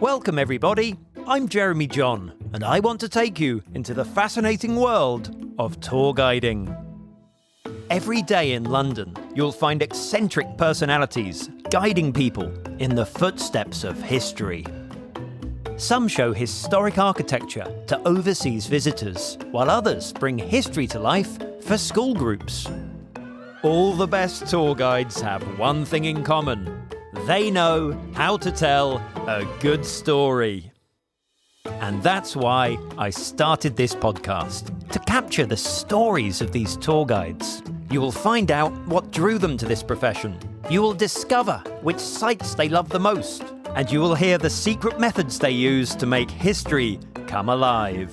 Welcome everybody, I'm Jeremy John, and I want to take you into the fascinating world of tour guiding. Every day in London, you'll find eccentric personalities guiding people in the footsteps of history. Some show historic architecture to overseas visitors, while others bring history to life for school groups. All the best tour guides have one thing in common. They know how to tell a good story. And that's why I started this podcast, to capture the stories of these tour guides. You will find out what drew them to this profession. You will discover which sites they love the most. And you will hear the secret methods they use to make history come alive.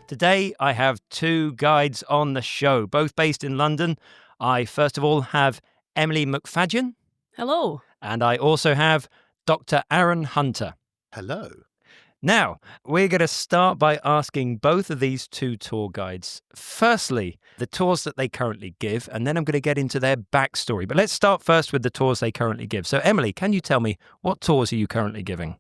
Today, I have two guides on the show, both based in London. I first of all have Emily McFadyen. Hello. And I also have Dr. Aaron Hunter. Hello. Now, we're going to start by asking both of these two tour guides, firstly, the tours that they currently give, and then I'm going to get into their backstory. But let's start first with the tours they currently give. So, Emily, can you tell me, what tours are you currently giving?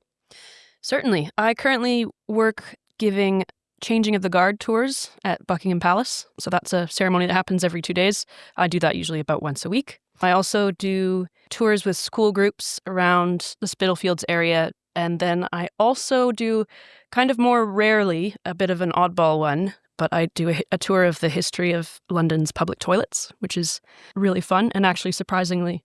Certainly. I currently work giving changing of the guard tours at Buckingham Palace. So that's a ceremony that happens every 2 days. I do that usually about once a week. I also do tours with school groups around the Spitalfields area. And then I also do, kind of more rarely, a bit of an oddball one, but I do a tour of the history of London's public toilets, which is really fun and actually surprisingly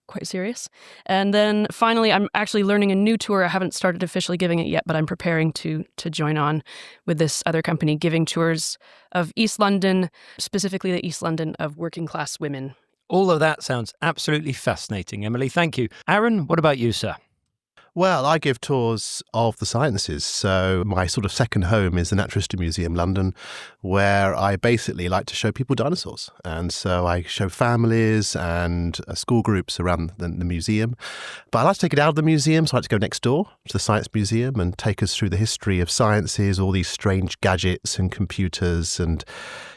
quite serious. And then finally, I'm actually learning a new tour. I haven't started officially giving it yet, but I'm preparing to join on with this other company giving tours of East London, specifically the East London of working class women. All of that sounds absolutely fascinating, Emily. Thank you. Aaron, what about you, sir? Well, I give tours of the sciences. So my sort of second home is the Natural History Museum, London, where I basically like to show people dinosaurs. And so I show families and school groups around the museum. But I like to take it out of the museum. So I like to go next door to the Science Museum and take us through the history of sciences, all these strange gadgets and computers and,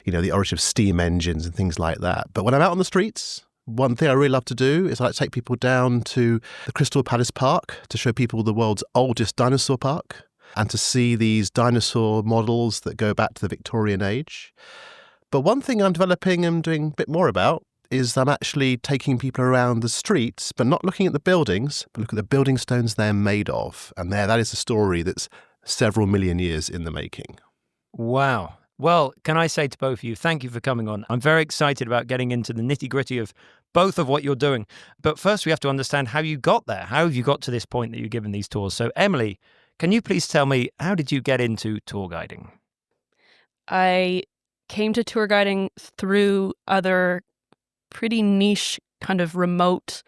the origin of steam engines and things like that. But when I'm out on the streets, one thing I really love to do is I like to take people down to the Crystal Palace Park to show people the world's oldest dinosaur park and to see these dinosaur models that go back to the Victorian age. But one thing I'm developing and doing a bit more about is I'm actually taking people around the streets, but not looking at the buildings, but look at the building stones they're made of. And that is a story that's several million years in the making. Wow. Well, can I say to both of you, thank you for coming on. I'm very excited about getting into the nitty-gritty of both of what you're doing. But first, we have to understand how you got there. How have you got to this point that you're giving these tours? So, Emily, can you please tell me, how did you get into tour guiding? I came to tour guiding through other pretty niche, kind of remote,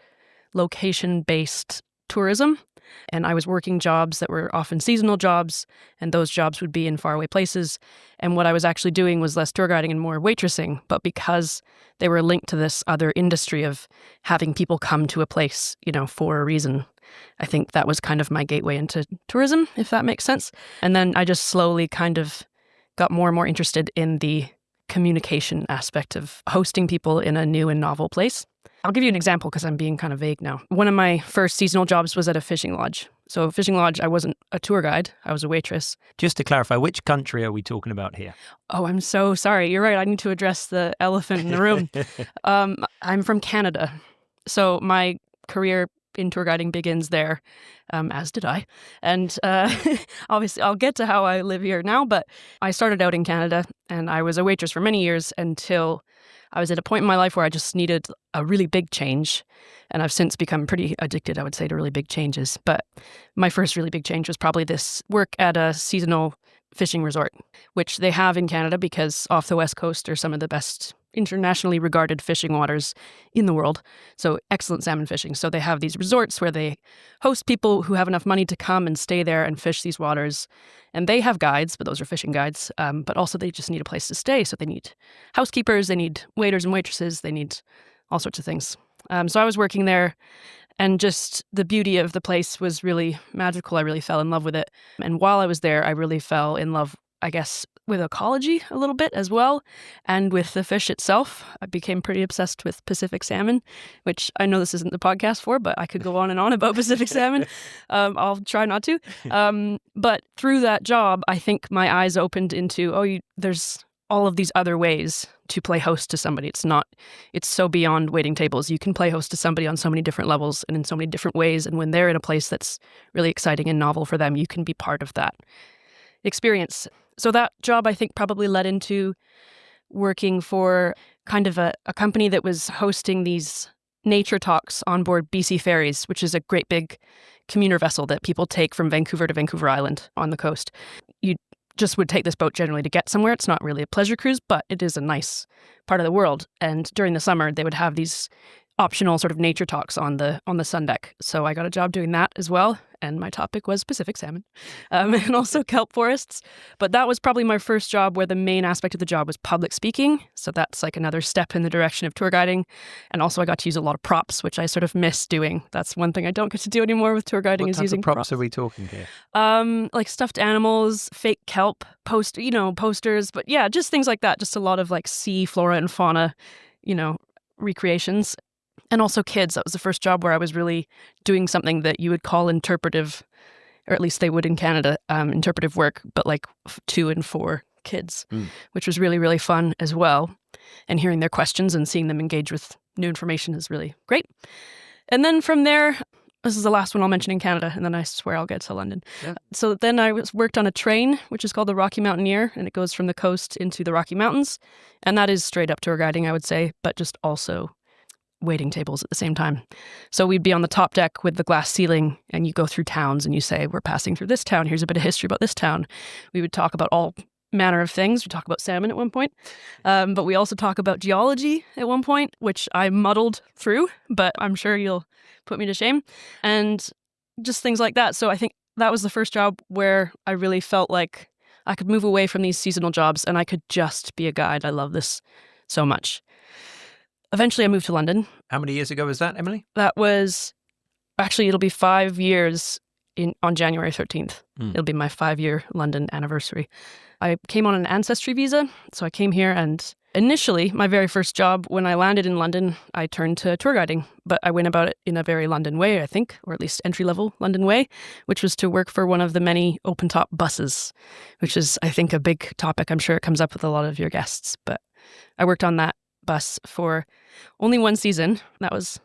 location-based tourism. And I was working jobs that were often seasonal jobs, and those jobs would be in faraway places. And what I was actually doing was less tour guiding and more waitressing. But because they were linked to this other industry of having people come to a place, for a reason, I think that was kind of my gateway into tourism, if that makes sense. And then I just slowly kind of got more and more interested in the communication aspect of hosting people in a new and novel place. I'll give you an example because I'm being kind of vague now. One of my first seasonal jobs was at a fishing lodge. So fishing lodge, I wasn't a tour guide. I was a waitress. Just to clarify, which country are we talking about here? Oh, I'm so sorry. You're right. I need to address the elephant in the room. I'm from Canada. So my career in tour guiding begins there, as did I. And obviously, I'll get to how I live here now, but I started out in Canada and I was a waitress for many years until I was at a point in my life where I just needed a really big change. And I've since become pretty addicted, I would say, to really big changes. But my first really big change was probably this work at a seasonal fishing resort, which they have in Canada because off the West Coast are some of the best internationally regarded fishing waters in the world. So excellent salmon fishing. So they have these resorts where they host people who have enough money to come and stay there and fish these waters. And they have guides, but those are fishing guides. But also they just need a place to stay. So they need housekeepers, they need waiters and waitresses, they need all sorts of things. So I was working there, and just the beauty of the place was really magical. I really fell in love with it. And while I was there, I really fell in love, I guess, with ecology a little bit as well, and with the fish itself. I became pretty obsessed with Pacific salmon, which I know this isn't the podcast for, but I could go on and on about Pacific salmon. I'll try not to. But through that job, I think my eyes opened into, there's all of these other ways to play host to somebody. It's so beyond waiting tables. You can play host to somebody on so many different levels and in so many different ways. And when they're in a place that's really exciting and novel for them, you can be part of that experience. So that job, I think, probably led into working for kind of a company that was hosting these nature talks on board BC Ferries, which is a great big commuter vessel that people take from Vancouver to Vancouver Island on the coast. You just would take this boat generally to get somewhere. It's not really a pleasure cruise, but it is a nice part of the world. And during the summer, they would have these optional sort of nature talks on the sun deck. So I got a job doing that as well. And my topic was Pacific salmon and also kelp forests. But that was probably my first job where the main aspect of the job was public speaking. So that's like another step in the direction of tour guiding. And also I got to use a lot of props, which I sort of miss doing. That's one thing I don't get to do anymore with tour guiding, is using props. What type of props are we talking here? Like stuffed animals, fake kelp, posters. But yeah, just things like that. Just a lot of like sea flora and fauna, recreations. And also kids. That was the first job where I was really doing something that you would call interpretive, or at least they would in Canada, interpretive work, but like 2 and 4 kids, which was really, really fun as well. And hearing their questions and seeing them engage with new information is really great. And then from there, this is the last one I'll mention in Canada, and then I swear I'll get to London. Yeah. So then I worked on a train, which is called the Rocky Mountaineer, and it goes from the coast into the Rocky Mountains. And that is straight up tour guiding, I would say, but just also waiting tables at the same time. So we'd be on the top deck with the glass ceiling, and you go through towns and you say, we're passing through this town. Here's a bit of history about this town. We would talk about all manner of things. We talk about salmon at one point, but we also talk about geology at one point, which I muddled through, but I'm sure you'll put me to shame, and just things like that. So I think that was the first job where I really felt like I could move away from these seasonal jobs and I could just be a guide. I love this so much. Eventually, I moved to London. How many years ago was that, Emily? That was, actually, it'll be 5 years on January 13th. It'll be my 5-year London anniversary. I came on an ancestry visa, so I came here, and initially, my very first job, when I landed in London, I turned to tour guiding, but I went about it in a very London way, I think, or at least entry-level London way, which was to work for one of the many open-top buses, which is, I think, a big topic. I'm sure it comes up with a lot of your guests, but I worked on that bus for only 1 season. That was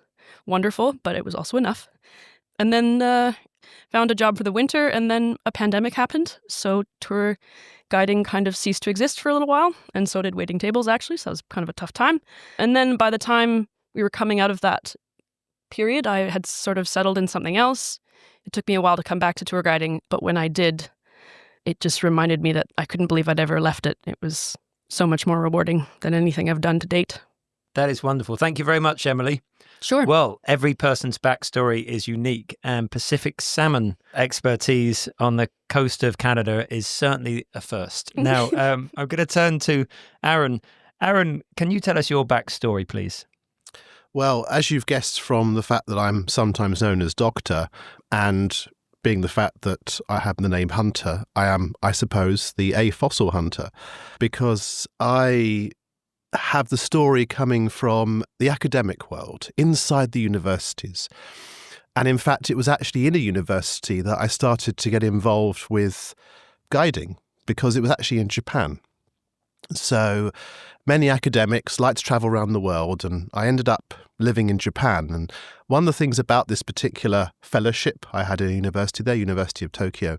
wonderful, but it was also enough. And then found a job for the winter, and then a pandemic happened. So tour guiding kind of ceased to exist for a little while, and so did waiting tables, actually. So that was kind of a tough time. And then by the time we were coming out of that period, I had sort of settled in something else. It took me a while to come back to tour guiding, but when I did, it just reminded me that I couldn't believe I'd ever left it. It was so much more rewarding than anything I've done to date. That is wonderful. Thank you very much, Emily. Sure. Well, every person's backstory is unique, and Pacific salmon expertise on the coast of Canada is certainly a first. Now, I'm going to turn to Aaron. Aaron, can you tell us your backstory, please? Well, as you've guessed from the fact that I'm sometimes known as Doctor, and being the fact that I have the name Hunter, I am, I suppose, a fossil hunter, because I have the story coming from the academic world, inside the universities. And in fact, it was actually in a university that I started to get involved with guiding, because it was actually in Japan. So many academics like to travel around the world, and I ended up living in Japan. And one of the things about this particular fellowship I had at university there, University of Tokyo,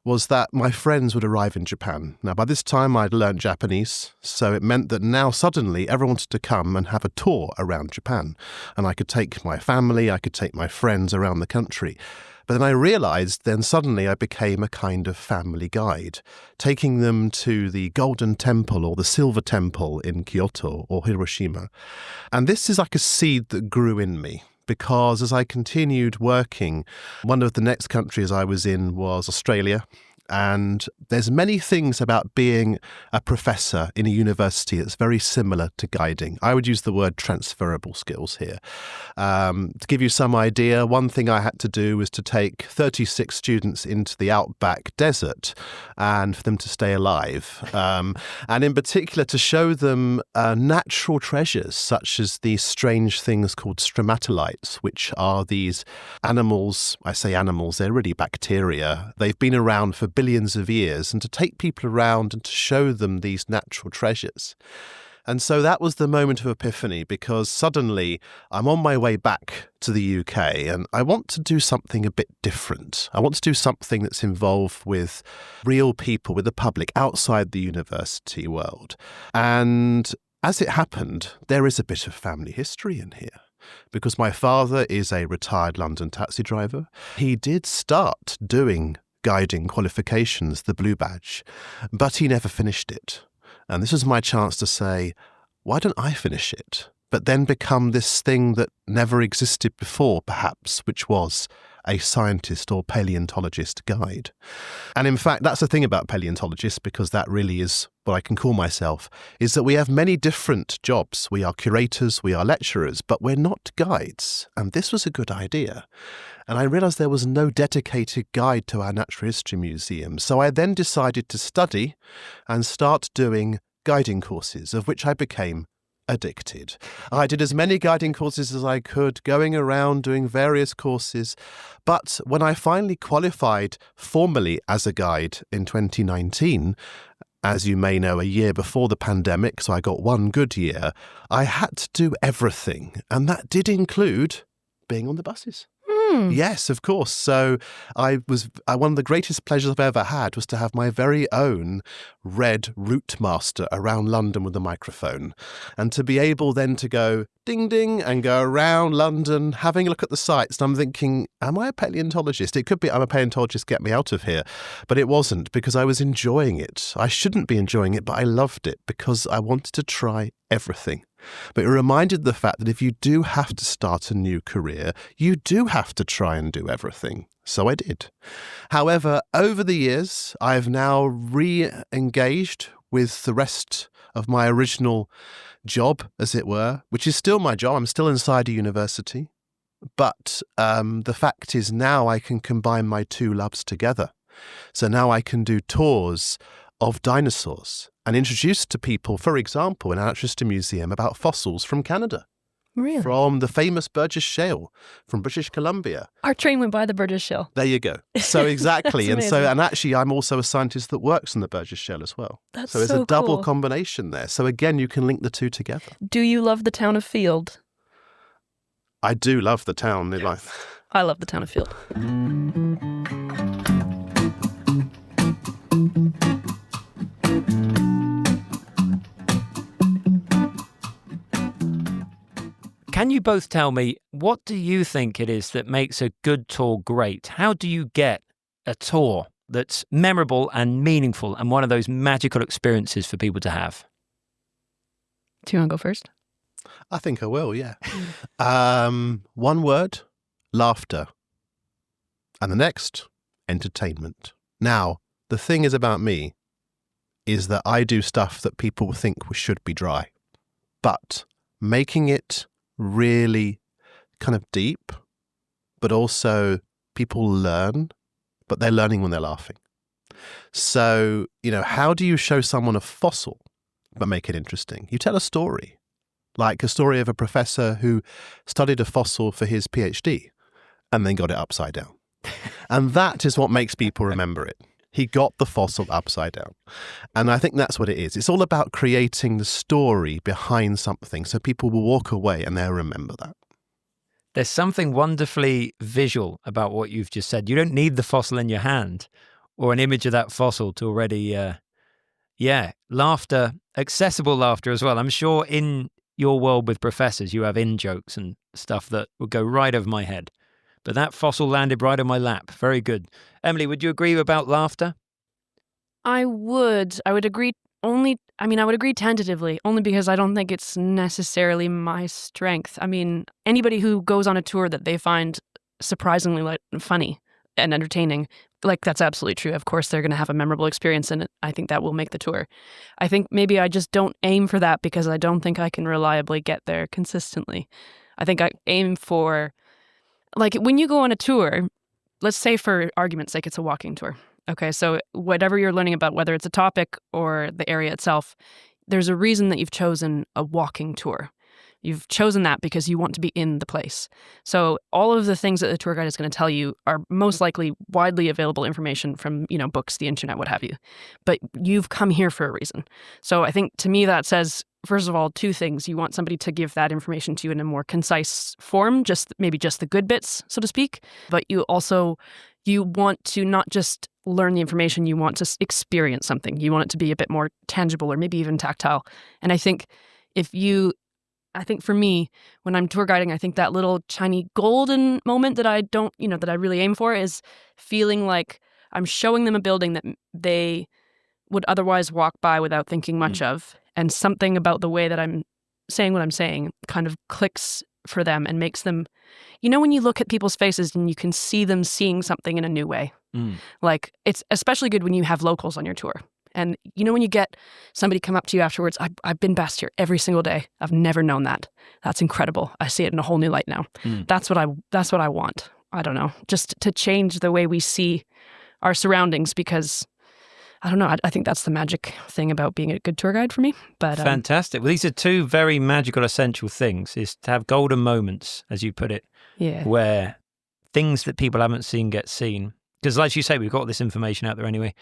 was that my friends would arrive in Japan. Now, by this time, I'd learned Japanese, so it meant that now suddenly everyone wanted to come and have a tour around Japan. And I could take my family, I could take my friends around the country. But then I realized then suddenly I became a kind of family guide, taking them to the Golden Temple or the Silver Temple in Kyoto or Hiroshima. And this is like a seed that grew in me, because as I continued working, one of the next countries I was in was Australia. And there's many things about being a professor in a university that's very similar to guiding. I would use the word transferable skills here. To give you some idea, one thing I had to do was to take 36 students into the outback desert and for them to stay alive. And in particular, to show them natural treasures, such as these strange things called stromatolites, which are these animals. I say animals, they're really bacteria. They've been around for billions of years, and to take people around and to show them these natural treasures. And so that was the moment of epiphany, because suddenly I'm on my way back to the UK and I want to do something a bit different. I want to do something that's involved with real people, with the public outside the university world. And as it happened, there is a bit of family history in here, because my father is a retired London taxi driver. He did start doing guiding qualifications, the Blue Badge, but he never finished it. And this was my chance to say, why don't I finish it? But then become this thing that never existed before, perhaps, which was a scientist or paleontologist guide. And in fact, that's the thing about paleontologists, because that really is what I can call myself, is that we have many different jobs. We are curators, we are lecturers, but we're not guides. And this was a good idea. And I realised there was no dedicated guide to our Natural History Museum. So I then decided to study and start doing guiding courses, of which I became addicted. I did as many guiding courses as I could, going around doing various courses. But when I finally qualified formally as a guide in 2019, as you may know, a year before the pandemic, so I got one good year, I had to do everything. And that did include being on the buses. Yes, of course. So one of the greatest pleasures I've ever had was to have my very own red route master around London with a microphone, and to be able then to go ding ding and go around London having a look at the sites. And I'm thinking, am I a paleontologist? It could be I'm a paleontologist, get me out of here. But it wasn't, because I was enjoying it. I shouldn't be enjoying it, but I loved it because I wanted to try everything. But it reminded the fact that if you do have to start a new career, you do have to try and do everything. So I did. However, over the years, I've now re-engaged with the rest of my original job, as it were, which is still my job. I'm still inside a university. But the fact is now I can combine my two loves together. So now I can do tours of dinosaurs and introduce to people, for example, in our Natural History Museum, about fossils from Canada. Really? From the famous Burgess Shale from British Columbia. Our train went by the Burgess Shale. There you go. So exactly. That's and actually I'm also a scientist that works in the Burgess Shale as well. That's so there's a double cool. combination there. So again, you can link the two together. Do you love the town of Field? I do love the town. I love the town of Field. Can you both tell me, what do you think it is that makes a good tour great? How do you get a tour that's memorable and meaningful and one of those magical experiences for people to have? Do you want to go first? I think I will, yeah. One word, laughter. And the next, entertainment. Now, the thing is about me is that I do stuff that people think should be dry. But making it really kind of deep, but also people learn, but they're learning when they're laughing. So, how do you show someone a fossil but make it interesting? You tell a story, like a story of a professor who studied a fossil for his PhD and then got it upside down. And that is what makes people remember it. He got the fossil upside down. And I think that's what it is. It's all about creating the story behind something so people will walk away and they'll remember that. There's something wonderfully visual about what you've just said. You don't need the fossil in your hand or an image of that fossil to already, laughter, accessible laughter as well. I'm sure in your world with professors, you have in-jokes and stuff that would go right over my head. But that fossil landed right on my lap. Very good. Emily, would you agree about laughter? I would agree I would agree tentatively, only because I don't think it's necessarily my strength. I mean, anybody who goes on a tour that they find surprisingly funny and entertaining like, that's absolutely true. Of course, they're going to have a memorable experience, and I think that will make the tour. I think maybe I just don't aim for that because I don't think I can reliably get there consistently. I think I aim for, like, when you go on a tour, let's say for argument's sake, it's a walking tour. Okay, so whatever you're learning about, whether it's a topic or the area itself, there's a reason that you've chosen a walking tour. You've chosen that because you want to be in the place. So all of the things that the tour guide is going to tell you are most likely widely available information from, books, the internet, what have you. But you've come here for a reason. So I think to me that says, first of all, two things. You want somebody to give that information to you in a more concise form, maybe just the good bits, so to speak. But you want to not just learn the information, you want to experience something. You want it to be a bit more tangible or maybe even tactile. And I think for me, when I'm tour guiding, I think that little tiny golden moment that that I really aim for is feeling like I'm showing them a building that they would otherwise walk by without thinking much of. And something about the way that I'm saying what I'm saying kind of clicks for them and makes them, when you look at people's faces and you can see them seeing something in a new way. Like, it's especially good when you have locals on your tour. And when you get somebody come up to you afterwards, I've been best here every single day. I've never known that. That's incredible. I see it in a whole new light now. That's what I want. I don't know, just to change the way we see our surroundings, because I don't know. I think that's the magic thing about being a good tour guide for me. But fantastic. Well, these are two very magical, essential things: is to have golden moments, as you put it, where things that people haven't seen get seen. Because, like you say, we've got all this information out there anyway.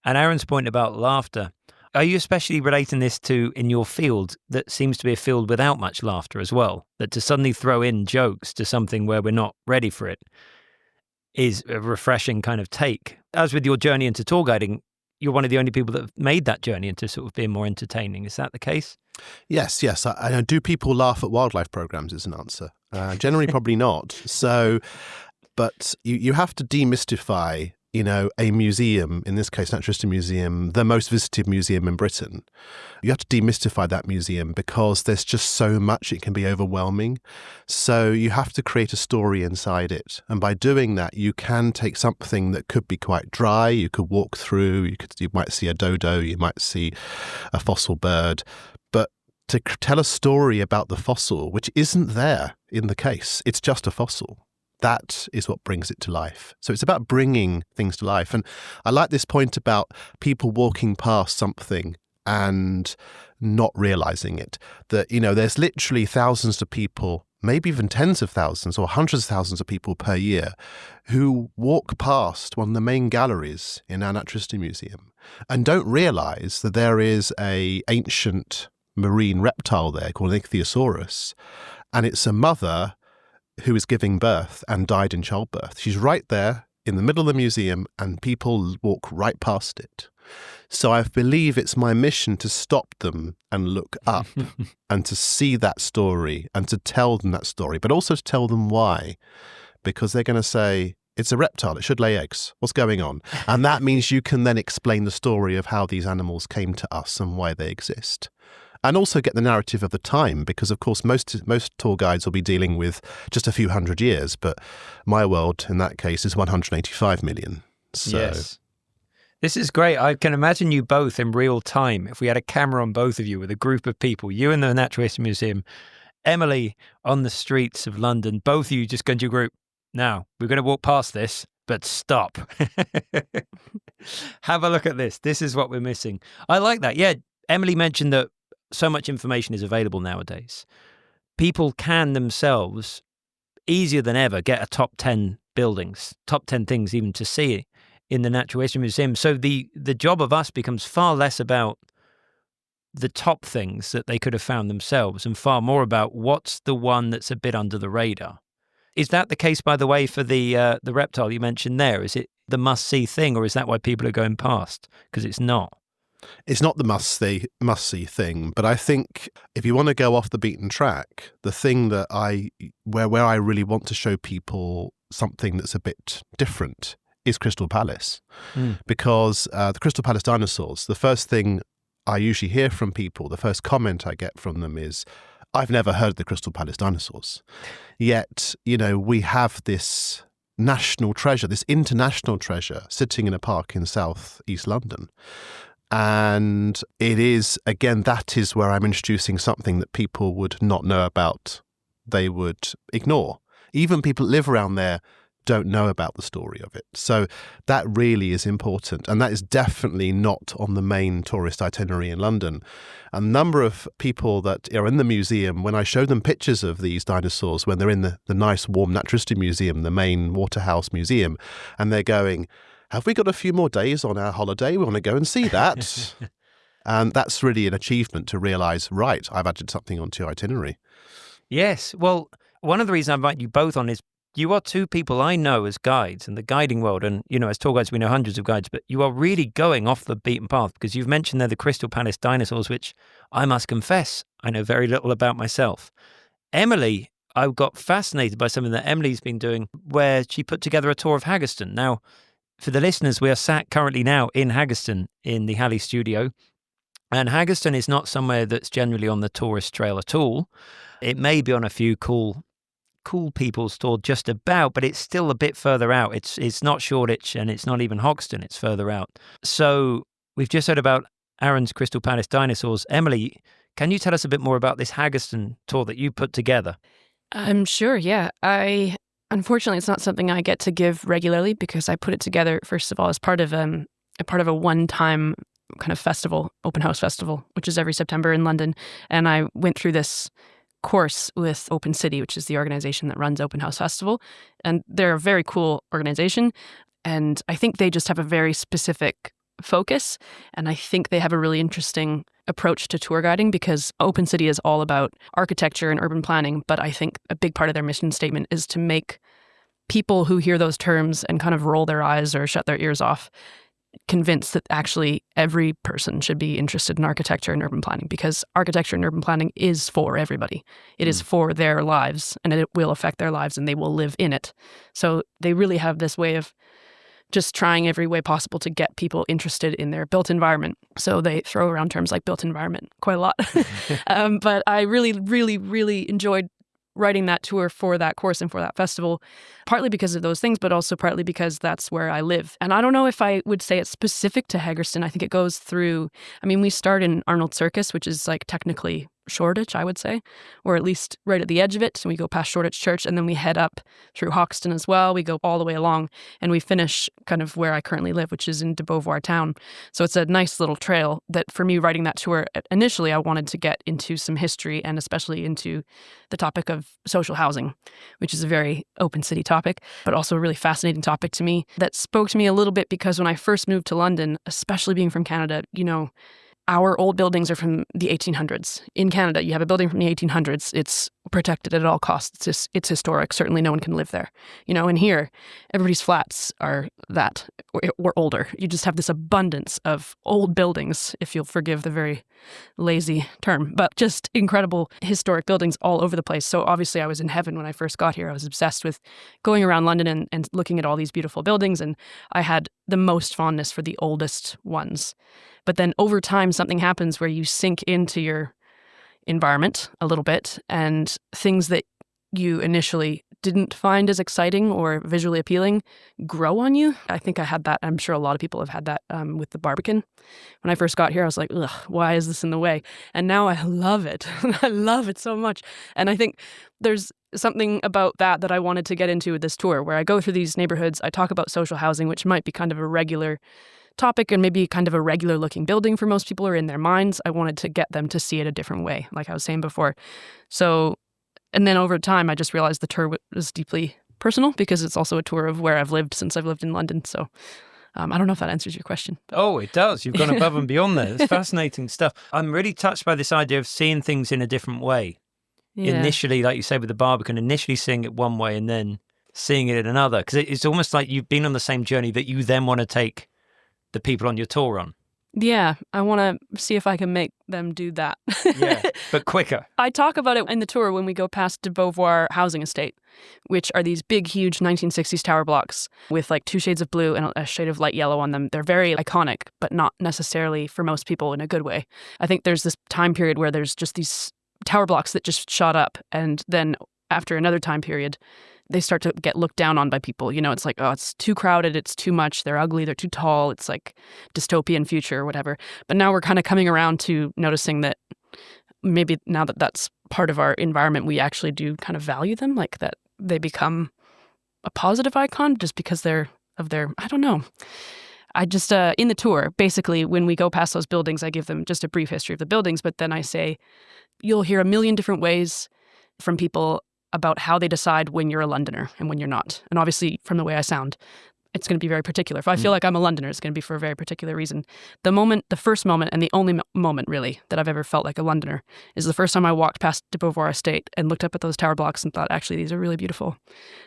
And Aaron's point about laughter, are you especially relating this to in your field that seems to be a field without much laughter as well? That to suddenly throw in jokes to something where we're not ready for it is a refreshing kind of take. As with your journey into tour guiding, you're one of the only people that have made that journey into sort of being more entertaining. Is that the case? Yes. I do people laugh at wildlife programs is an answer. Generally, probably not. So, but you have to demystify a museum, in this case, Natural History Museum, the most visited museum in Britain. You have to demystify that museum because there's just so much, it can be overwhelming. So you have to create a story inside it. And by doing that, you can take something that could be quite dry. You could walk through, you might see a dodo, you might see a fossil bird. But to tell a story about the fossil, which isn't there in the case, it's just a fossil. That is what brings it to life. So it's about bringing things to life. And I like this point about people walking past something and not realizing it. That, there's literally thousands of people, maybe even tens of thousands or hundreds of thousands of people per year who walk past one of the main galleries in our Natural History Museum and don't realize that there is an ancient marine reptile there called an ichthyosaurus. And it's a mother who is giving birth and died in childbirth. She's right there in the middle of the museum and people walk right past it. So I believe it's my mission to stop them and look up and to see that story and to tell them that story, but also to tell them why. Because they're going to say, it's a reptile, it should lay eggs. What's going on? And that means you can then explain the story of how these animals came to us and why they exist. And also get the narrative of the time, because, of course, most tour guides will be dealing with just a few hundred years, but my world, in that case, is 185 million. So. Yes. This is great. I can imagine you both in real time, if we had a camera on both of you with a group of people, you in the Natural History Museum, Emily on the streets of London, both of you just go into your group. Now, we're going to walk past this, but stop. Have a look at this. This is what we're missing. I like that. Yeah, Emily mentioned that so much information is available nowadays. People can themselves, easier than ever, get a top 10 buildings, top 10 things even to see in the Natural History Museum. So the job of us becomes far less about the top things that they could have found themselves and far more about what's the one that's a bit under the radar. Is that the case, by the way, for the reptile you mentioned there? Is it the must-see thing, or is that why people are going past? Because it's not. It's not the must-see thing, but I think if you want to go off the beaten track, the thing that where I really want to show people something that's a bit different is Crystal Palace. Because the Crystal Palace dinosaurs, the first thing I usually hear from people, the first comment I get from them is, I've never heard of the Crystal Palace dinosaurs. Yet, we have this national treasure, this international treasure sitting in a park in South East London. And it is, again, that is where I'm introducing something that people would not know about. They would ignore. Even people that live around there don't know about the story of it. So that really is important. And that is definitely not on the main tourist itinerary in London. A number of people that are in the museum, when I show them pictures of these dinosaurs, when they're in the nice warm natural history museum, the main Waterhouse Museum, and they're going, have we got a few more days on our holiday? We want to go and see that. And that's really an achievement to realise, right, I've added something onto your itinerary. Yes. Well, one of the reasons I invite you both on is you are two people I know as guides in the guiding world. And, as tour guides, we know hundreds of guides, but you are really going off the beaten path because you've mentioned there the Crystal Palace dinosaurs, which I must confess, I know very little about myself. Emily, I got fascinated by something that Emily's been doing where she put together a tour of Haggerston. Now, for the listeners, we are sat currently now in Haggerston in the Halley studio. And Haggerston is not somewhere that's generally on the tourist trail at all. It may be on a few cool people's tour just about, but it's still a bit further out. It's not Shoreditch and it's not even Hoxton. It's further out. So we've just heard about Aaron's Crystal Palace dinosaurs. Emily, can you tell us a bit more about this Haggerston tour that you put together? I'm sure, yeah. Unfortunately, it's not something I get to give regularly because I put it together, first of all, as part of a one-time kind of festival, open house festival, which is every September in London. And I went through this course with Open City, which is the organization that runs Open House Festival. And they're a very cool organization. And I think they just have a very specific focus. And I think they have a really interesting approach to tour guiding because Open City is all about architecture and urban planning. But I think a big part of their mission statement is to make people who hear those terms and kind of roll their eyes or shut their ears off convinced that actually every person should be interested in architecture and urban planning because architecture and urban planning is for everybody. It is for their lives and it will affect their lives and they will live in it. So they really have this way of just trying every way possible to get people interested in their built environment. So they throw around terms like built environment quite a lot. But I really, really, really enjoyed writing that tour for that course and for that festival, partly because of those things, but also partly because that's where I live. And I don't know if I would say it's specific to Haggerston. I think it goes through, we start in Arnold Circus, which is like technically Shoreditch, I would say, or at least right at the edge of it. And we go past Shoreditch Church and then we head up through Hoxton as well. We go all the way along and we finish kind of where I currently live, which is in de Beauvoir town. So it's a nice little trail that for me writing that tour, initially I wanted to get into some history and especially into the topic of social housing, which is a very Open City topic, but also a really fascinating topic to me that spoke to me a little bit because when I first moved to London, especially being from Canada, our old buildings are from the 1800s. In Canada, you have a building from the 1800s. It's protected at all costs. It's historic. Certainly no one can live there. And here, everybody's flats are that or older. You just have this abundance of old buildings, if you'll forgive the very lazy term, but just incredible historic buildings all over the place. So obviously I was in heaven when I first got here. I was obsessed with going around London and looking at all these beautiful buildings. And I had the most fondness for the oldest ones. But then over time, something happens where you sink into your environment a little bit and things that you initially didn't find as exciting or visually appealing grow on you. I think I had that. I'm sure a lot of people have had that with the Barbican. When I first got here, I was like, ugh, why is this in the way? And now I love it. I love it so much. And I think there's something about that I wanted to get into with this tour, where I go through these neighborhoods. I talk about social housing, which might be kind of a regular topic and maybe kind of a regular looking building for most people or in their minds. I wanted to get them to see it a different way, like I was saying before. So, and then over time, I just realized the tour was deeply personal because it's also a tour of where I've lived since I've lived in London. So I don't know if that answers your question. Oh, it does. You've gone above and beyond there. It's fascinating stuff. I'm really touched by this idea of seeing things in a different way. Yeah. Initially, like you say with the Barbican, initially seeing it one way and then seeing it in another. Because it's almost like you've been on the same journey that you then want to take the people on your tour on. Yeah, I want to see if I can make them do that. Yeah, but quicker. I talk about it in the tour when we go past de Beauvoir housing estate, which are these big, huge 1960s tower blocks with like 2 shades of blue and a shade of light yellow on them. They're very iconic, but not necessarily for most people in a good way. I think there's this time period where there's just these tower blocks that just shot up, and then after another time period, they start to get looked down on by people. It's like, oh, it's too crowded, it's too much, they're ugly, they're too tall, it's like dystopian future or whatever. But now we're kind of coming around to noticing that maybe now that that's part of our environment, we actually do kind of value them, like that they become a positive icon just because they're of their, I don't know. I just, in the tour, basically, when we go past those buildings, I give them just a brief history of the buildings, but then I say, you'll hear a million different ways from people about how they decide when you're a Londoner and when you're not. And obviously, from the way I sound, it's going to be very particular. If I feel like I'm a Londoner, it's going to be for a very particular reason. The first moment, and the only moment, really, that I've ever felt like a Londoner is the first time I walked past de Beauvoir Estate and looked up at those tower blocks and thought, actually, these are really beautiful.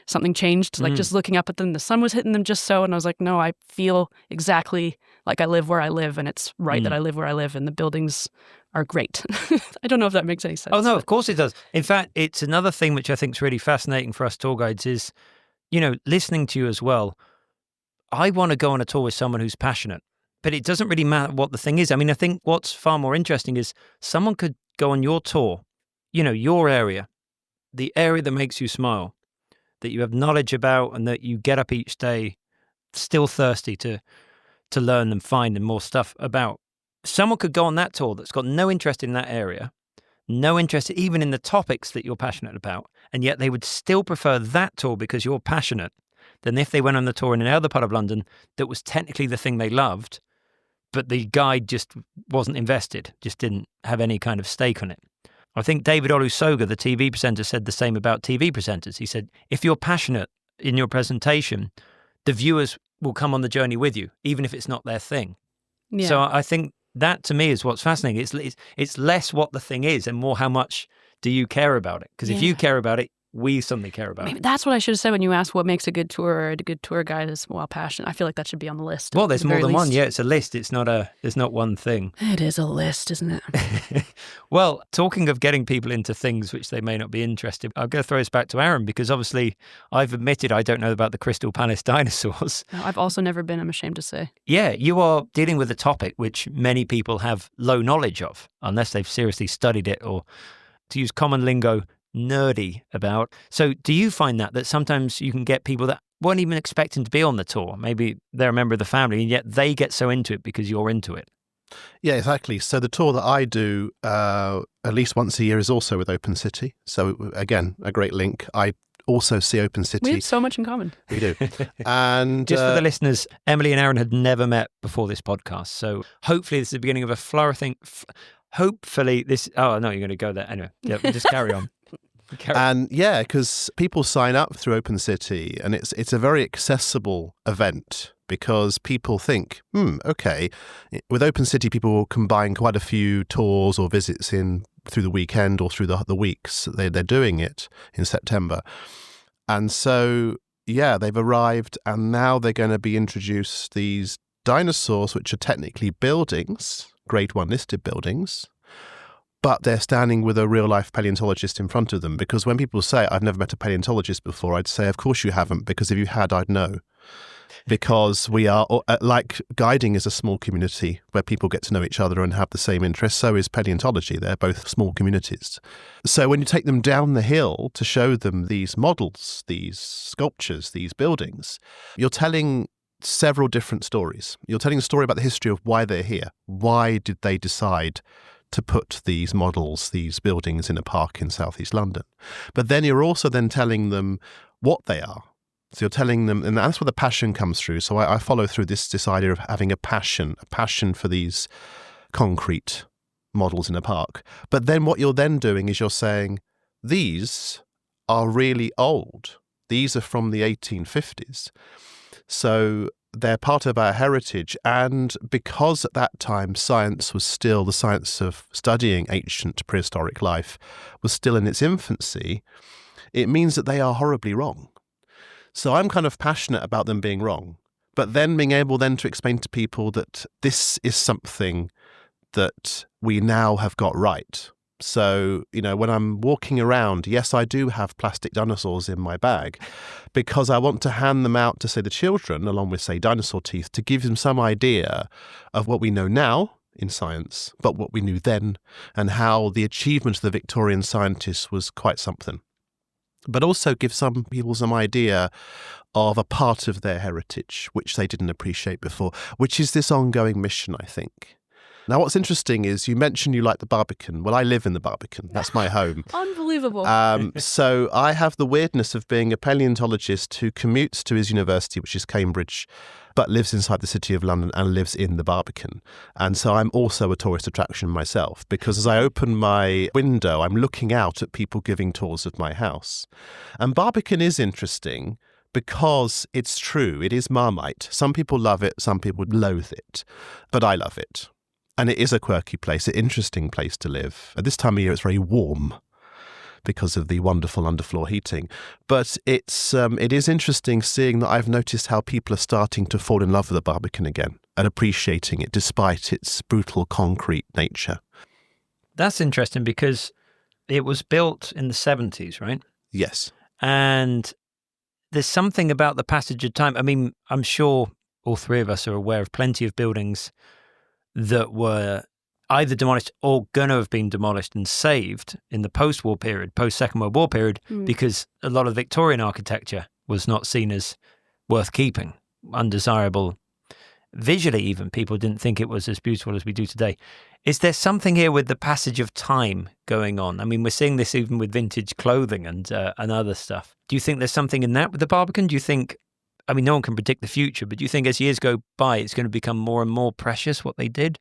Something changed, like just looking up at them, the sun was hitting them just so, and I was like, no, I feel exactly like I live where I live, and it's right that I live where I live, and the buildings are great. I don't know if that makes any sense. Oh, no, of course it does. In fact, it's another thing which I think is really fascinating for us tour guides is, listening to you as well. I want to go on a tour with someone who's passionate, but it doesn't really matter what the thing is. I mean, I think what's far more interesting is someone could go on your tour, your area, the area that makes you smile, that you have knowledge about, and that you get up each day still thirsty to learn and find and more stuff about. Someone could go on that tour that's got no interest in that area, no interest even in the topics that you're passionate about, and yet they would still prefer that tour because you're passionate than if they went on the tour in another part of London that was technically the thing they loved, but the guide just wasn't invested, just didn't have any kind of stake on it. I think David Olusoga, the TV presenter, said the same about TV presenters. He said, if you're passionate in your presentation, the viewers will come on the journey with you, even if it's not their thing. Yeah. So I think that, to me, is what's fascinating. It's less what the thing is and more how much do you care about it. Because if you care about it, we suddenly care about Maybe it. that's what I should have said when you asked what makes a good tour or a good tour guide is, well, passion. I feel like that should be on the list. Well, there's more than one. Yeah, it's a list. It's not one thing. It is a list, isn't it? Well, talking of getting people into things which they may not be interested, I'm going to throw this back to Aaron because obviously I've admitted I don't know about the Crystal Palace dinosaurs. No, I've also never been, I'm ashamed to say. Yeah, you are dealing with a topic which many people have low knowledge of, unless they've seriously studied it or, to use common lingo, nerdy about. So do you find that sometimes you can get people that weren't even expecting to be on the tour? Maybe they're a member of the family and yet they get so into it because you're into it. Yeah, exactly. So the tour that I do at least once a year is also with Open City. So again, a great link. I also see Open City. We have so much in common. We do. And just for the listeners, Emily and Aaron had never met before this podcast. So hopefully this is the beginning of a flourishing... Hopefully this... Oh, no, you're going to go there. Anyway, yeah, just carry on. And yeah, because people sign up through Open City and it's a very accessible event because people think, okay, with Open City, people will combine quite a few tours or visits in through the weekend or through the weeks. They're doing it in September. And so, yeah, they've arrived and now they're going to be introduced these dinosaurs, which are technically buildings, Grade 1 listed buildings, but they're standing with a real-life paleontologist in front of them. Because when people say, I've never met a paleontologist before, I'd say, of course you haven't, because if you had, I'd know. Because we are, like guiding is a small community where people get to know each other and have the same interests. So is paleontology. They're both small communities. So when you take them down the hill to show them these models, these sculptures, these buildings, you're telling several different stories. You're telling a story about the history of why they're here. Why did they decide to put these models, these buildings in a park in southeast London? But then you're also then telling them what they are. So you're telling them, and that's where the passion comes through. So I follow through this idea of having a passion for these concrete models in a park. But then what you're then doing is you're saying, these are really old. These are from the 1850s. So they're part of our heritage. And because at that time science was still, the science of studying ancient prehistoric life was still in its infancy, it means that they are horribly wrong. So I'm kind of passionate about them being wrong, but then being able then to explain to people that this is something that we now have got right. So, when I'm walking around, yes, I do have plastic dinosaurs in my bag because I want to hand them out to, say, the children, along with, say, dinosaur teeth, to give them some idea of what we know now in science, but what we knew then and how the achievement of the Victorian scientists was quite something. but also give some people some idea of a part of their heritage, which they didn't appreciate before, which is this ongoing mission, I think. Now, what's interesting is you mentioned you like the Barbican. Well, I live in the Barbican. That's my home. Unbelievable. So I have the weirdness of being a paleontologist who commutes to his university, which is Cambridge, but lives inside the city of London and lives in the Barbican. And so I'm also a tourist attraction myself, because as I open my window, I'm looking out at people giving tours of my house. And Barbican is interesting because it's true. It is Marmite. Some people love it, some people loathe it, but I love it. And it is a quirky place, an interesting place to live. At this time of year, it's very warm because of the wonderful underfloor heating. But it is interesting seeing that I've noticed how people are starting to fall in love with the Barbican again and appreciating it despite its brutal concrete nature. That's interesting because it was built in the 70s, right? Yes. And there's something about the passage of time. I mean, I'm sure all three of us are aware of plenty of buildings that were either demolished or going to have been demolished and saved in the post-war period, post-Second World War period, because a lot of Victorian architecture was not seen as worth keeping, undesirable. Visually even, people didn't think it was as beautiful as we do today. Is there something here with the passage of time going on? I mean, we're seeing this even with vintage clothing and other stuff. Do you think there's something in that with the Barbican? Do you think, I mean, no one can predict the future, but do you think as years go by, it's going to become more and more precious what they did?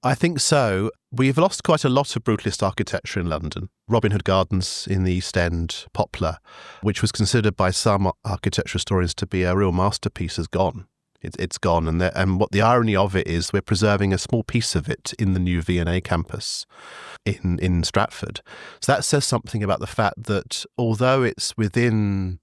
I think so. We've lost quite a lot of brutalist architecture in London. Robin Hood Gardens in the East End, Poplar, which was considered by some architectural historians to be a real masterpiece, is gone. It's gone. And what the irony of it is, we're preserving a small piece of it in the new V&A campus in Stratford. So that says something about the fact that although it's within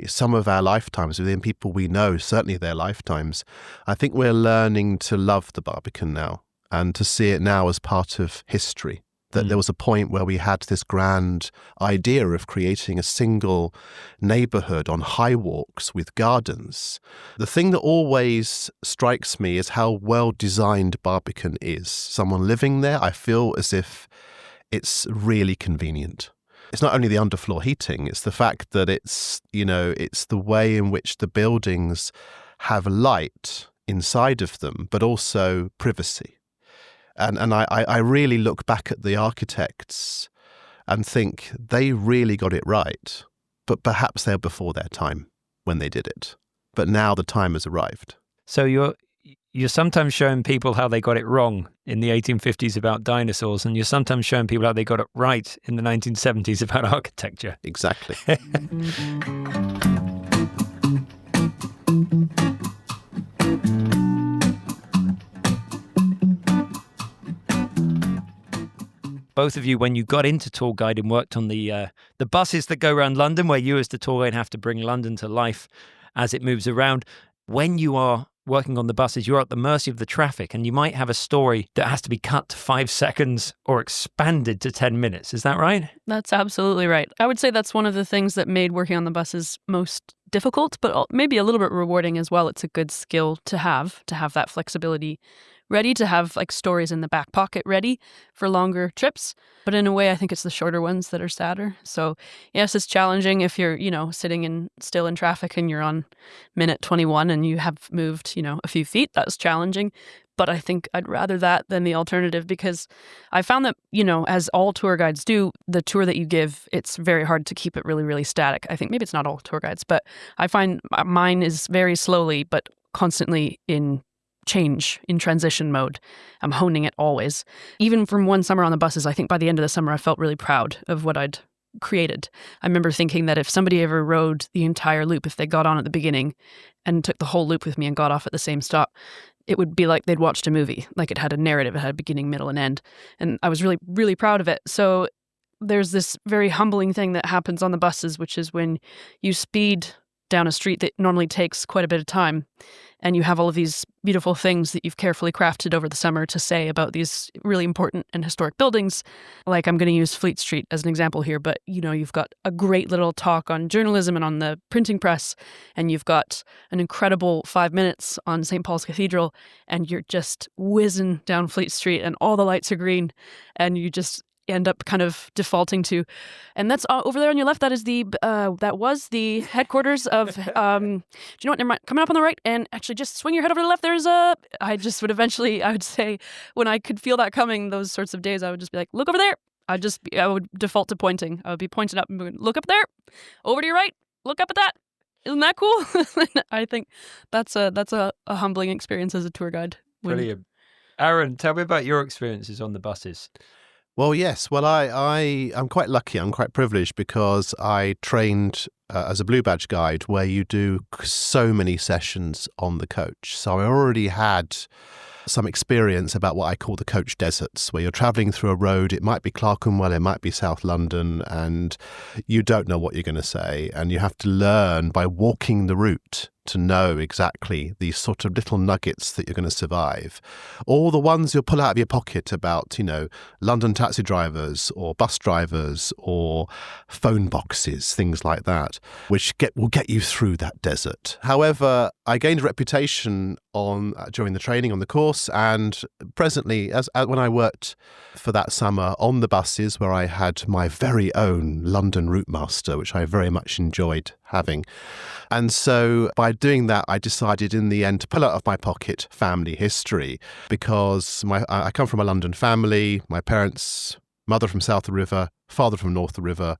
some of our lifetimes, within people we know, certainly their lifetimes, I think we're learning to love the Barbican now and to see it now as part of history. That there was a point where we had this grand idea of creating a single neighbourhood on high walks with gardens. The thing that always strikes me is how well designed Barbican is. Someone living there, I feel as if it's really convenient. It's not only the underfloor heating, it's the fact that it's the way in which the buildings have light inside of them, but also privacy. And I really look back at the architects and think they really got it right, but perhaps they're before their time when they did it. But now the time has arrived. So you're sometimes showing people how they got it wrong in the 1850s about dinosaurs, and you're sometimes showing people how they got it right in the 1970s about architecture. Exactly. Both of you, when you got into tour guiding, worked on the buses that go around London, where you as the tour guide have to bring London to life as it moves around. When you are working on the buses, you're at the mercy of the traffic, and you might have a story that has to be cut to 5 seconds or expanded to 10 minutes. Is that right? That's absolutely right. I would say that's one of the things that made working on the buses most difficult, but maybe a little bit rewarding as well. It's a good skill to have that flexibility ready, to have like stories in the back pocket ready for longer trips. But in a way, I think it's the shorter ones that are sadder. So yes, it's challenging if you're, sitting still in traffic and you're on minute 21 and you have moved, a few feet. That's challenging. But I think I'd rather that than the alternative, because I found that, as all tour guides do, the tour that you give, it's very hard to keep it really, really static. I think maybe it's not all tour guides, but I find mine is very slowly, but constantly in change, in transition mode. I'm honing it always. Even from one summer on the buses, I think by the end of the summer, I felt really proud of what I'd created. I remember thinking that if somebody ever rode the entire loop, if they got on at the beginning and took the whole loop with me and got off at the same stop, it would be like they'd watched a movie. Like it had a narrative, it had a beginning, middle, and end. And I was really, really proud of it. So there's this very humbling thing that happens on the buses, which is when you speed down a street that normally takes quite a bit of time, and you have all of these beautiful things that you've carefully crafted over the summer to say about these really important and historic buildings. Like, I'm going to use Fleet Street as an example here, but you've got a great little talk on journalism and on the printing press, and you've got an incredible 5 minutes on St. Paul's Cathedral, and you're just whizzing down Fleet Street and all the lights are green, and end up kind of defaulting to. And that's over there on your left. That is that was the headquarters of, do you know what, never mind, coming up on the right, and actually just swing your head over to the left. I just would eventually, I would say, when I could feel that coming, those sorts of days, I would just be like, look over there. I would default to pointing. I would be pointing up and going, look up there, over to your right, look up at that. Isn't that cool? I think that's a humbling experience as a tour guide. Brilliant. Aaron, tell me about your experiences on the buses. Well, yes. Well, I'm quite lucky. I'm quite privileged because I trained as a Blue Badge guide where you do so many sessions on the coach. So I already had some experience about what I call the coach deserts, where you're travelling through a road. It might be Clerkenwell, it might be South London, and you don't know what you're going to say. And you have to learn by walking the route to know exactly these sort of little nuggets that you're going to survive. All the ones you'll pull out of your pocket about, London taxi drivers or bus drivers or phone boxes, things like that, which will get you through that desert. However, I gained a reputation during the training on the course, and presently, as when I worked for that summer on the buses, where I had my very own London route master, which I very much enjoyed having. And so by doing that, I decided in the end to pull out of my pocket family history, because I come from a London family. My parents, mother from south of the river, father from north of the river,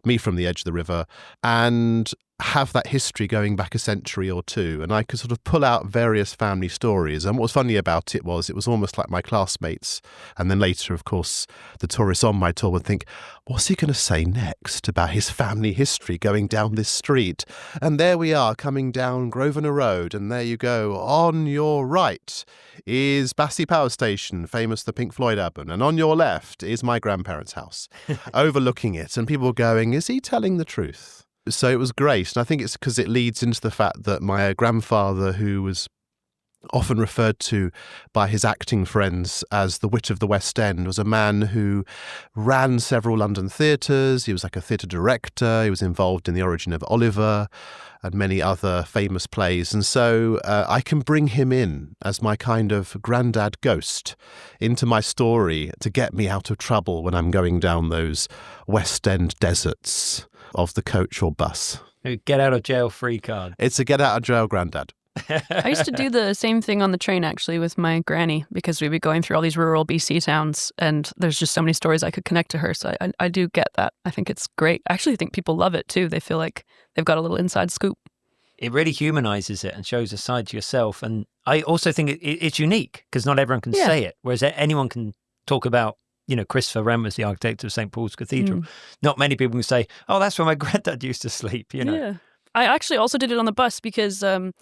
me from the edge of the river, and have that history going back a century or two. And I could sort of pull out various family stories. And what was funny about it was almost like my classmates, and then later, of course, the tourists on my tour would think, what's he going to say next about his family history going down this street? And there we are coming down Grosvenor Road, and there you go. On your right is Battersea Power Station, famous the Pink Floyd album. And on your left is my grandparents' house, overlooking it. And people going, is he telling the truth? So it was great. And I think it's because it leads into the fact that my grandfather, who was often referred to by his acting friends as the wit of the West End, was a man who ran several London theatres. He was like a theatre director. He was involved in the origin of Oliver and many other famous plays. And so I can bring him in as my kind of granddad ghost into my story to get me out of trouble when I'm going down those West End deserts of the coach or bus. Get out of jail free card. It's a get out of jail granddad. I used to do the same thing on the train, actually, with my granny, because we'd be going through all these rural BC towns, and there's just so many stories I could connect to her. So I do get that. I think it's great. I actually think people love it, too. They feel like they've got a little inside scoop. It really humanizes it and shows a side to yourself. And I also think it's unique because not everyone can say it, whereas anyone can talk about, Christopher Wren was the architect of St. Paul's Cathedral. Not many people can say, oh, that's where my granddad used to sleep, Yeah. I actually also did it on the bus because on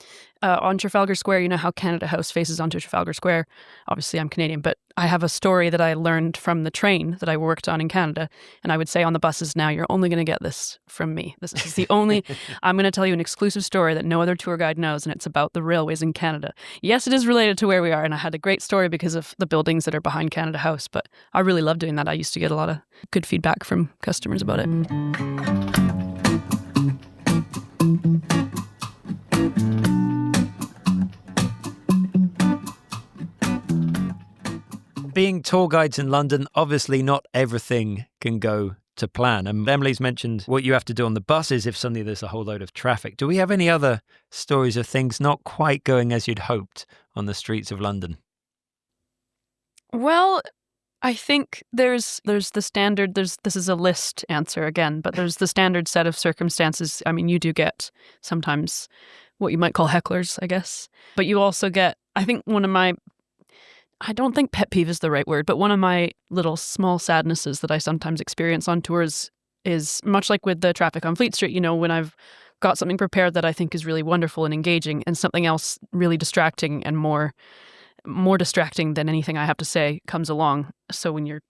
Trafalgar Square, you know how Canada House faces onto Trafalgar Square. Obviously, I'm Canadian, but I have a story that I learned from the train that I worked on in Canada. And I would say on the buses now, you're only going to get this from me. This is the only, I'm going to tell you an exclusive story that no other tour guide knows, and it's about the railways in Canada. Yes, it is related to where we are, and I had a great story because of the buildings that are behind Canada House, but I really love doing that. I used to get a lot of good feedback from customers about it. Being tour guides in London, obviously not everything can go to plan. And Emily's mentioned what you have to do on the buses if suddenly there's a whole load of traffic. Do we have any other stories of things not quite going as you'd hoped on the streets of London? Well, I think there's the standard, this is a list answer again, but there's the standard set of circumstances. I mean, you do get sometimes what you might call hecklers, I guess. But you also get, I think I don't think pet peeve is the right word, but one of my little small sadnesses that I sometimes experience on tours is much like with the traffic on Fleet Street, when I've got something prepared that I think is really wonderful and engaging and something else really distracting and more distracting than anything I have to say comes along. So when you're,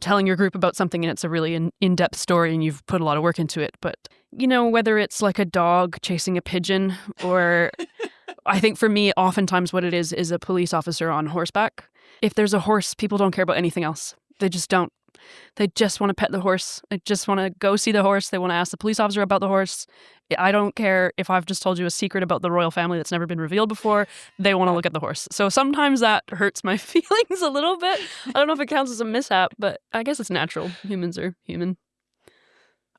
telling your group about something and it's a really in-depth story and you've put a lot of work into it, but, whether it's like a dog chasing a pigeon or I think for me, oftentimes what it is a police officer on horseback. If there's a horse, people don't care about anything else. They just don't. They just want to pet the horse. They just want to go see the horse. They want to ask the police officer about the horse. I don't care if I've just told you a secret about the royal family that's never been revealed before. They want to look at the horse. So sometimes that hurts my feelings a little bit. I don't know if it counts as a mishap, but I guess it's natural. Humans are human.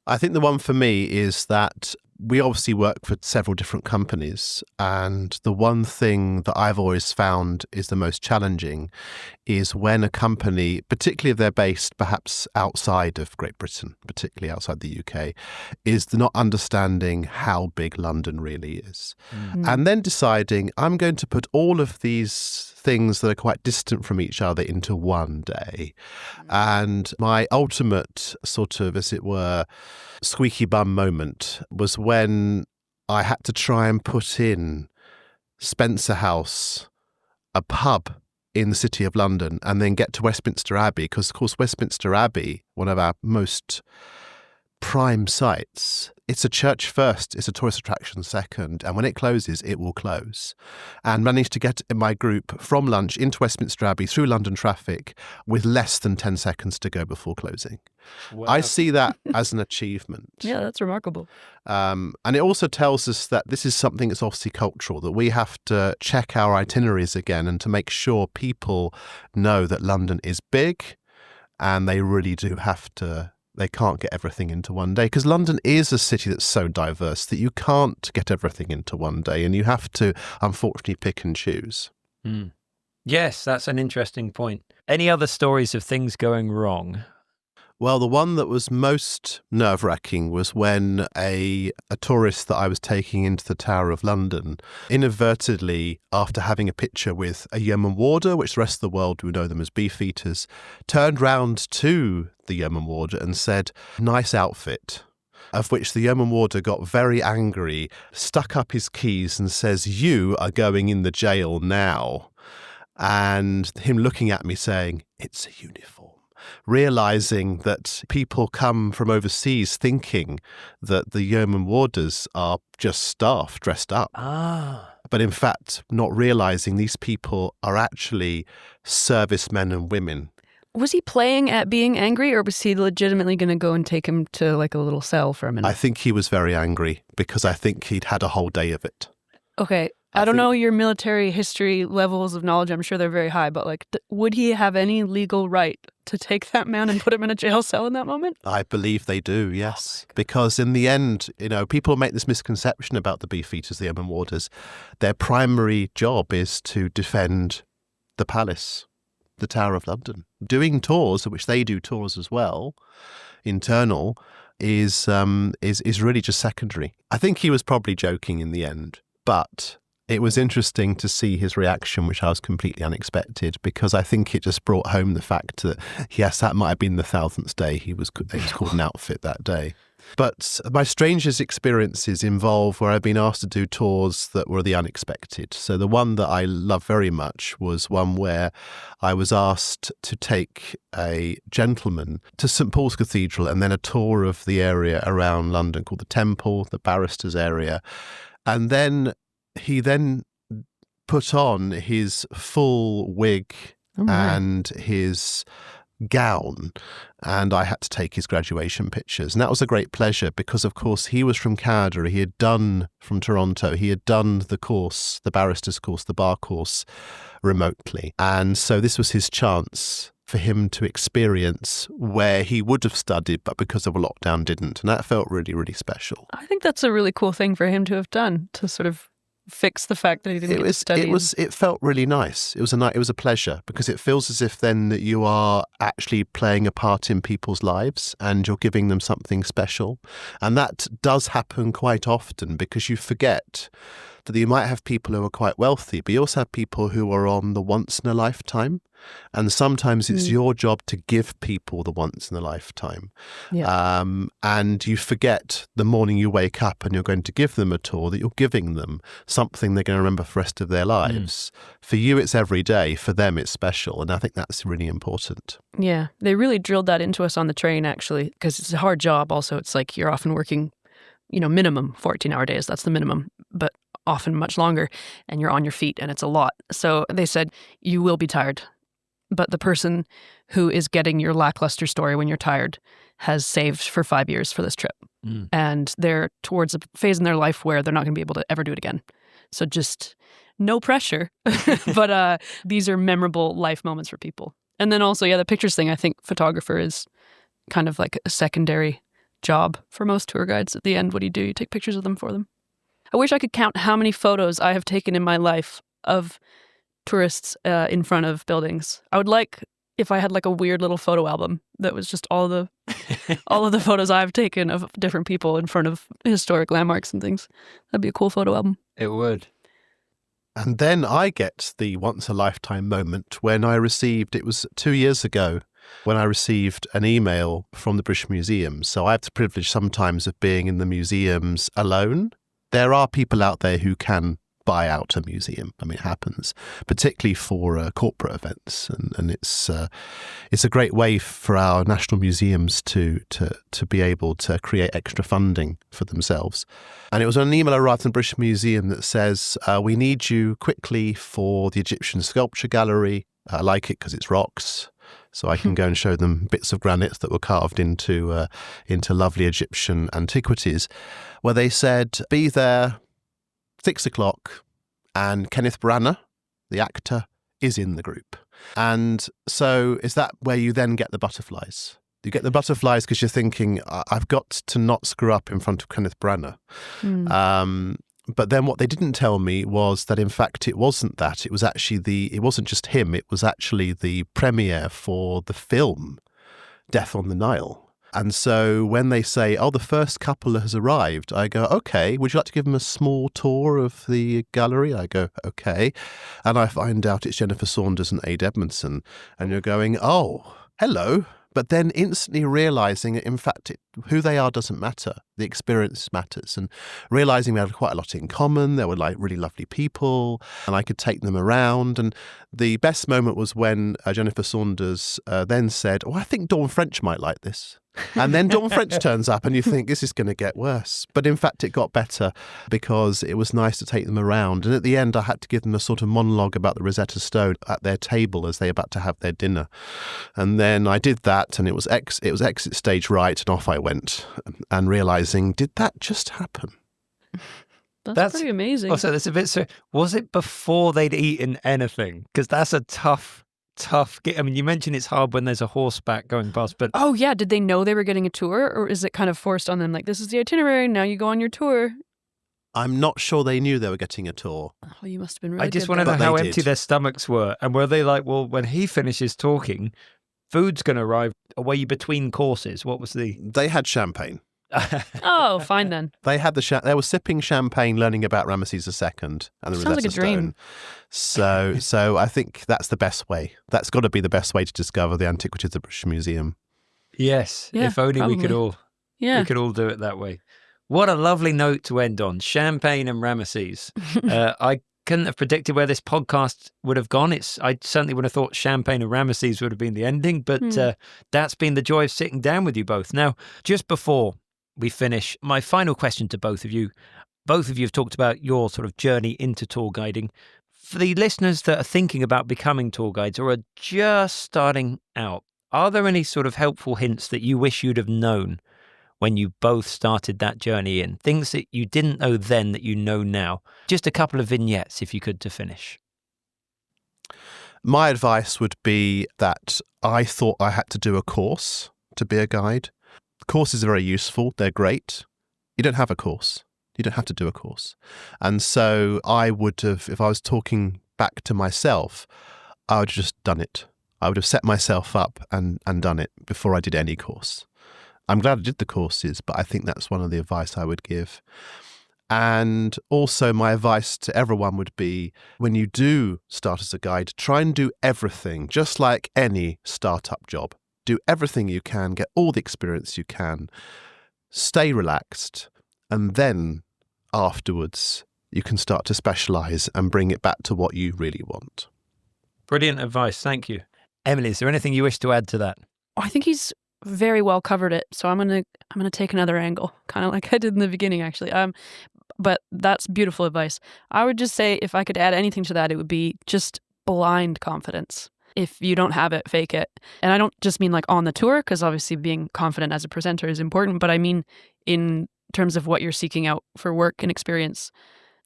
I think the one for me is that we obviously work for several different companies, and the one thing that I've always found is the most challenging is when a company, particularly if they're based perhaps outside of Great Britain, particularly outside the UK, is not understanding how big London really is. And then deciding, I'm going to put all of these things that are quite distant from each other into one day. And my ultimate sort of, as it were, squeaky bum moment was when I had to try and put in Spencer House, a pub in the City of London, and then get to Westminster Abbey, because, of course, Westminster Abbey, one of our most prime sites, it's a church first, it's a tourist attraction second, and when it closes, it will close. And managed to get my group from lunch into Westminster Abbey through London traffic with less than 10 seconds to go before closing. Wow. I see that as an achievement. Yeah, that's remarkable. And it also tells us that this is something that's obviously cultural, that we have to check our itineraries again and to make sure people know that London is big, and they really do have to. They can't get everything into one day, because London is a city that's so diverse that you can't get everything into one day, and you have to, unfortunately, pick and choose. Yes, that's an interesting point. Any other stories of things going wrong? Well, the one that was most nerve-wracking was when a tourist that I was taking into the Tower of London, inadvertently, after having a picture with a yeoman warder, which the rest of the world would know them as beefeaters, turned round to the yeoman warder and said, "Nice outfit." Of which the yeoman warder got very angry, stuck up his keys and says, "You are going in the jail now." And him looking at me saying, "It's a uniform." Realising that people come from overseas thinking that the yeoman warders are just staff dressed up. But in fact, not realising these people are actually servicemen and women. Was he playing at being angry, or was he legitimately going to go and take him to like a little cell for a minute? I think he was very angry, because I think he'd had a whole day of it. Okay. I don't know your military history levels of knowledge. I'm sure they're very high, but like, would he have any legal right to take that man and put him in a jail cell in that moment? I believe they do, yes. Because in the end, people make this misconception about the beefeaters, the yeoman warders. Their primary job is to defend the palace, the Tower of London. Doing tours, which they do tours as well, internal, is really just secondary. I think he was probably joking in the end, but it was interesting to see his reaction, which I was completely unexpected, because I think it just brought home the fact that, yes, that might have been the 1000th day it was called an outfit that day. But my strangest experiences involve where I've been asked to do tours that were the unexpected. So the one that I love very much was one where I was asked to take a gentleman to St Paul's Cathedral and then a tour of the area around London called the Temple, the Barristers area. And then he put on his full wig and his gown, and I had to take his graduation pictures. And that was a great pleasure because, of course, he was from Canada. He had done from Toronto. He had done the course, the barrister's course, the bar course remotely. And so this was his chance for him to experience where he would have studied, but because of a lockdown didn't. And that felt really, really special. I think that's a really cool thing for him to have done, to sort of fix the fact that he didn't get to study. It felt really nice. It was a pleasure, because it feels as if then that you are actually playing a part in people's lives and you're giving them something special. And that does happen quite often, because you forget that you might have people who are quite wealthy, but you also have people who are on the once in a lifetime. And sometimes it's your job to give people the once in a lifetime. Yeah. And you forget the morning you wake up and you're going to give them a tour that you're giving them something they're going to remember for the rest of their lives. For you, it's every day. For them, it's special. And I think that's really important. Yeah. They really drilled that into us on the train, actually, because it's a hard job. Also, it's like you're often working, minimum 14-hour days. That's the minimum. But often much longer, and you're on your feet, and it's a lot. So they said, you will be tired. But the person who is getting your lackluster story when you're tired has saved for 5 years for this trip. and they're towards a phase in their life where they're not going to be able to ever do it again. So just no pressure, but these are memorable life moments for people. And then also, the pictures thing, I think photographer is kind of like a secondary job for most tour guides. At the end, what do? You take pictures of them for them. I wish I could count how many photos I have taken in my life of tourists in front of buildings. I would like if I had like a weird little photo album that was just all of the photos I've taken of different people in front of historic landmarks and things. That'd be a cool photo album. It would. And then I get the once-a-lifetime moment when I received, it was 2 years ago, when I received an email from the British Museum. So I have the privilege sometimes of being in the museums alone. There are people out there who can buy out a museum. I mean, it happens, particularly for corporate events, and it's a great way for our national museums to be able to create extra funding for themselves. And it was an email arrived from the British Museum that says, "We need you quickly for the Egyptian sculpture gallery. I like it because it's rocks." So I can go and show them bits of granite that were carved into lovely Egyptian antiquities, where they said, "Be there 6 o'clock, and Kenneth Branagh, the actor, is in the group." And so is that where you then get the butterflies? You get the butterflies because you're thinking, I've got to not screw up in front of Kenneth Branagh. But then what they didn't tell me was that, in fact, it wasn't that. It was actually it wasn't just him. It was actually the premiere for the film Death on the Nile. And so when they say, "Oh, the first couple has arrived," I go, "Okay, would you like to give them a small tour of the gallery?" I go, "Okay." And I find out it's Jennifer Saunders and Ade Edmondson. And you're going, "Oh, hello." But then instantly realising, in fact, who they are doesn't matter. The experience matters. And realising we had quite a lot in common. There were like really lovely people and I could take them around. And the best moment was when Jennifer Saunders then said, "Oh, I think Dawn French might like this." And then Dawn French turns up and you think this is going to get worse. But in fact, it got better because it was nice to take them around. And at the end, I had to give them a sort of monologue about the Rosetta Stone at their table as they were about to have their dinner. And then I did that and it was exit stage right, and off I went and realising, did that just happen? That's pretty amazing. Also, that's a bit so. Was it before they'd eaten anything? Because that's a tough. I mean, you mentioned it's hard when there's a horseback going past, but oh yeah, did they know they were getting a tour, or is it kind of forced on them? Like, this is the itinerary. Now you go on your tour. I'm not sure they knew they were getting a tour. Oh, you must have been really. I just good want to then. know how But they empty did. their stomachs were, and were they like, well, when he finishes talking, food's going to arrive. Or were you between courses? What was the? They had champagne. Oh, fine then. They had they were sipping champagne, learning about Ramesses II and the Sounds like Rosetta a dream. Stone. So I think that's the best way. That's got to be the best way to discover the antiquities of the British Museum. Yes, Yeah, if only we could probably. all. Yeah. We could all do it that way. What a lovely note to end on. Champagne and Ramesses. I couldn't have predicted where this podcast would have gone. I certainly would have thought Champagne and Ramesses would have been the ending, but that's been the joy of sitting down with you both. Now, just before we finish, my final question to both of you. Both of you have talked about your sort of journey into tour guiding. For the listeners that are thinking about becoming tour guides or are just starting out, are there any sort of helpful hints that you wish you'd have known when you both started that journey in? Things that you didn't know then that you know now? Just a couple of vignettes, if you could, to finish. My advice would be that I thought I had to do a course to be a guide. Courses are very useful. They're great. You don't have a course. You don't have to do a course. And so I would have, if I was talking back to myself, I would have just done it. I would have set myself up and done it before I did any course. I'm glad I did the courses, but I think that's one of the advice I would give. And also my advice to everyone would be, when you do start as a guide, try and do everything, just like any startup job. Do everything you can, get all the experience you can, stay relaxed, and then afterwards you can start to specialise and bring it back to what you really want. Brilliant advice. Thank you. Emily, is there anything you wish to add to that? I think he's very well covered it, so I'm gonna take another angle, kind of like I did in the beginning, actually. But that's beautiful advice. I would just say, if I could add anything to that, it would be just blind confidence. If you don't have it, fake it. And I don't just mean like on the tour, because obviously being confident as a presenter is important, but I mean in terms of what you're seeking out for work and experience.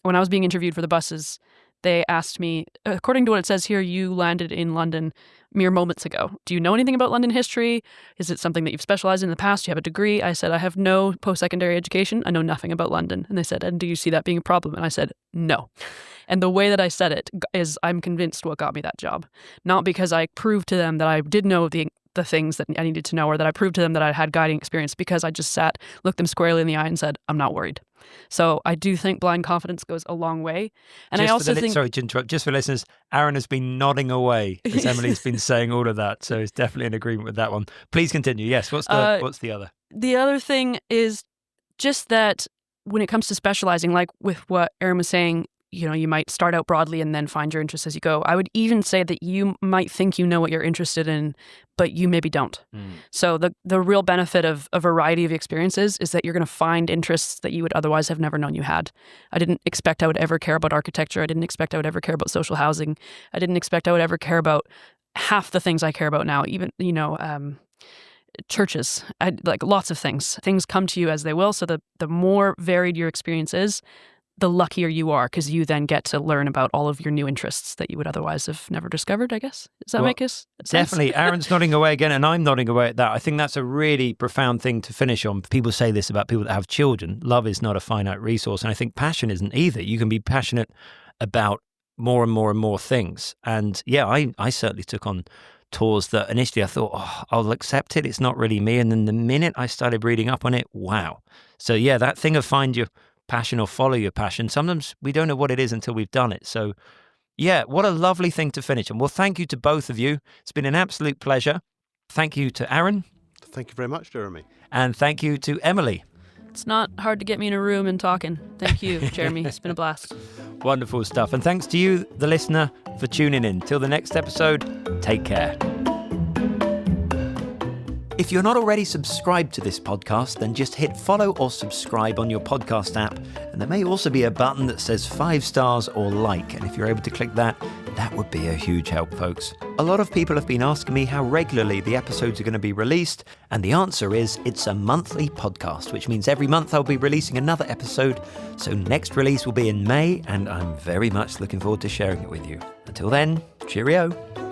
When I was being interviewed for the buses, they asked me, according to what it says here, you landed in London mere moments ago. Do you know anything about London history? Is it something that you've specialized in the past? Do you have a degree? I said, I have no post-secondary education. I know nothing about London. And they said, and do you see that being a problem? And I said, no. And the way that I said it is I'm convinced what got me that job. Not because I proved to them that I did know the things that I needed to know, or that I proved to them that I had guiding experience, because I just sat, looked them squarely in the eye and said, I'm not worried. So I do think blind confidence goes a long way. And I also think... Sorry to interrupt, just for listeners, Aaron has been nodding away as Emily's been saying all of that. So he's definitely in agreement with that one. Please continue. Yes, what's the other? The other thing is just that when it comes to specializing, like with what Aaron was saying, you might start out broadly and then find your interests as you go. I would even say that you might think you know what you're interested in, but you maybe don't. So the real benefit of a variety of experiences is that you're going to find interests that you would otherwise have never known you had. I didn't expect I would ever care about architecture. I didn't expect I would ever care about social housing. I didn't expect I would ever care about half the things I care about now, even, churches, like lots of things. Things come to you as they will. So the more varied your experience is, the luckier you are, because you then get to learn about all of your new interests that you would otherwise have never discovered, I guess. Does that make sense? Definitely. Aaron's nodding away again, and I'm nodding away at that. I think that's a really profound thing to finish on. People say this about people that have children. Love is not a finite resource, and I think passion isn't either. You can be passionate about more and more and more things. And yeah, I certainly took on tours that initially I thought, I'll accept it. It's not really me. And then the minute I started reading up on it, wow. So yeah, that thing of find your passion or follow your passion. Sometimes we don't know what it is until we've done it. So yeah, what a lovely thing to finish on. Well, thank you to both of you. It's been an absolute pleasure. Thank you to Aaron. Thank you very much, Jeremy. And thank you to Emily. It's not hard to get me in a room and talking. Thank you, Jeremy. It's been a blast. Wonderful stuff. And thanks to you, the listener, for tuning in. Till the next episode, take care. If you're not already subscribed to this podcast, then just hit follow or subscribe on your podcast app. And there may also be a button that says 5 stars or like. And if you're able to click that, that would be a huge help, folks. A lot of people have been asking me how regularly the episodes are going to be released. And the answer is it's a monthly podcast, which means every month I'll be releasing another episode. So next release will be in May, and I'm very much looking forward to sharing it with you. Until then, cheerio.